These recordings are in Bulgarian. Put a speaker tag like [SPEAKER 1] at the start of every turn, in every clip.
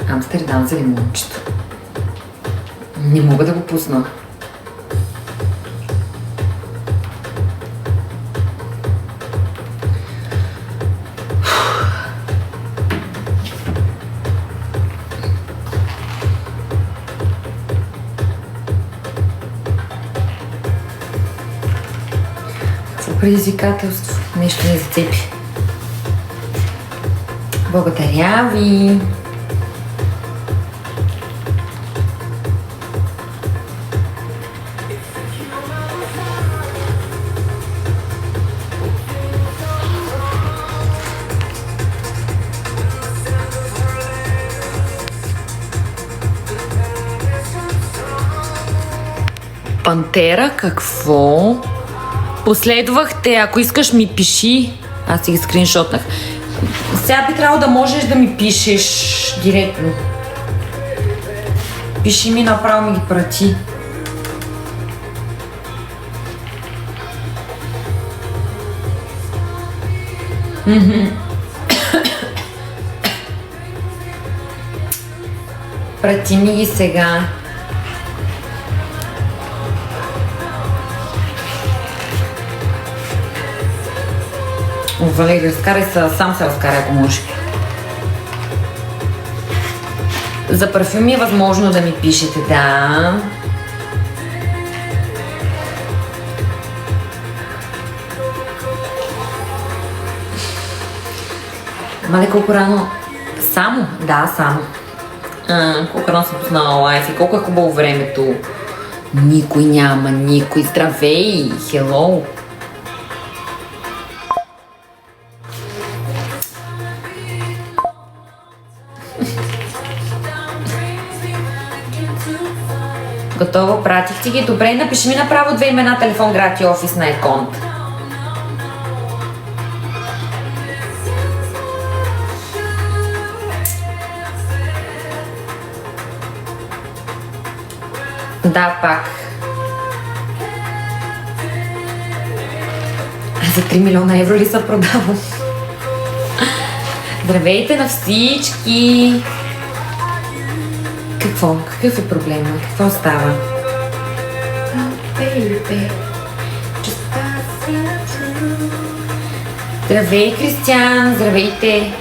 [SPEAKER 1] Амстердам за лимончето. Не мога да го пусна. Предизвикателство. Нещо не зацепи. Благодаря ви. Пантера, какво? Последвахте, ако искаш ми пиши. Аз си ги скриншотнах. Сега би трябвало да можеш да ми пишеш директно. Пиши ми, направо ми ги прати. Прати ми ги сега. Валери, разкарай се, сам се разкарай, ако може. За парфюми е възможно да ми пишете, да. Мале, колко рано... Само? Да, само. Колко рано съм познала лайф и колко е хубаво времето. Никой няма, никой. Здравей! Хелоу! Готово, пратих ти ги. Добре, напиши ми направо 2 имена, телефон, град и офис на еконт. Да, пак. За 3 милиона евро ли са продавам? Здравейте на всички! Какво? Какъв е проблема? Какво става? Здравей, Кристиан! Здравейте!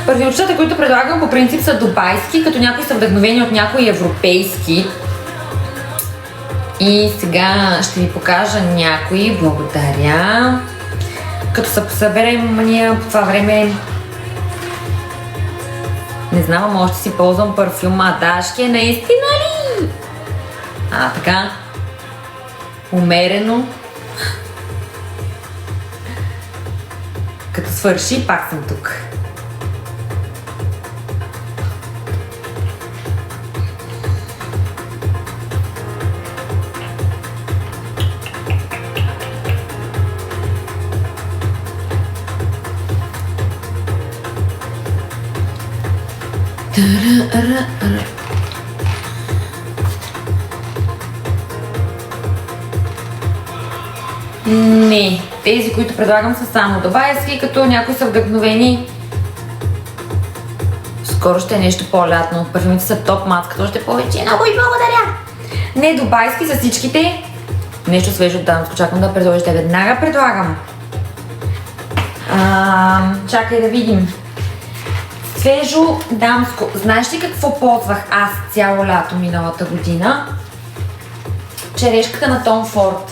[SPEAKER 1] Парфюмчетата, които предлагам по принцип са дубайски, като някои са вдъхновени от някои европейски. И сега ще ви покажа някои. Благодаря! Като се посъберем ние по това време, не знам, може да си ползвам парфюма Дашки, наистина ли? Така, умерено. Като свърши, пак съм тук. Не, тези, които предлагам са само дубайски, като някои са вдъхновени. Скоро ще е нещо по-лятно. Парфюмите са топ, маската още повече. Много и благодаря! Не дубайски са всичките. Нещо свежо от дамско. Чакам да предложите. Веднага предлагам. Чакай да видим. Свежо дамско. Знаеш ли какво ползвах аз цяло лято миналата година? Черешката на Tom Ford.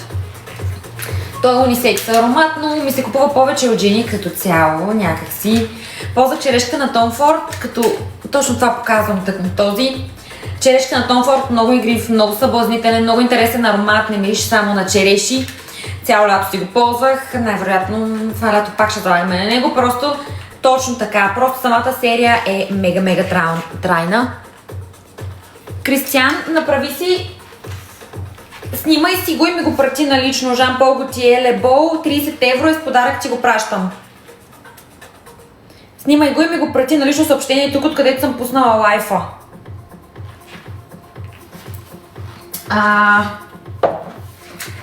[SPEAKER 1] Той е унисекс аромат, но ми се купува повече от жени като цяло, някакси. Ползвах черешката на Tom Ford, като точно това показвам тъкмо този. Черешката на Tom Ford, много игрив, много съблазнителен, много интересен аромат, не мириш само на череши. Цяло лято си го ползвах, най-вероятно това лято пак ще слагаме на него, просто точно така, просто самата серия е мега трайна. Кристиан, направи си, снимай си го и ми го прати налично. Жан Пол Готие Лебол, 30 евро е с подарък, ти го пращам. Снимай го и ми го прати налично съобщение тук, откъдето съм пуснала лайфа.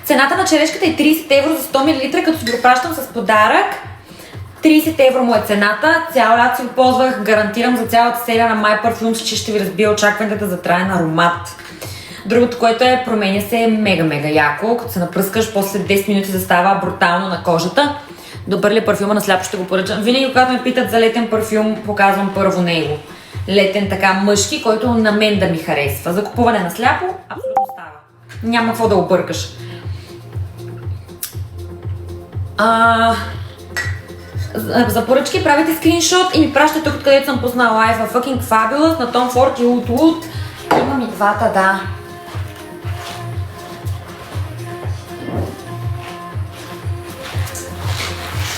[SPEAKER 1] Цената на черешката е 30 евро за 100 мл, като си го пращам с подарък. 30 евро му е цената, цял лято си го ползвах, гарантирам за цялата серия на My Perfumes, че ще ви разбия очакванията за траен аромат. Другото, което е, променя се мега яко, като се напръскаш, после 10 минути застава брутално на кожата. Добър ли парфюма, на сляпо ще го поръчам. Винаги, когато ме питат за летен парфюм, показвам първо него. Летен така мъжки, който на мен да ми харесва. За купуване на сляпо, абсолютно става. Няма какво да объркаш. За поръчки правите скриншот и ми пращате тук, където съм пуснала лайв на Fucking Fabulous, на Tom Ford и Oud Oud. Имам и двата, да.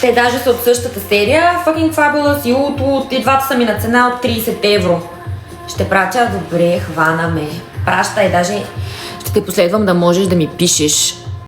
[SPEAKER 1] Те даже са от същата серия, Fucking Fabulous и Oud Oud, и двата са ми на цена от 30 евро. Ще пратя, добре, хвана ме. Пращай, даже ще те последвам да можеш да ми пишеш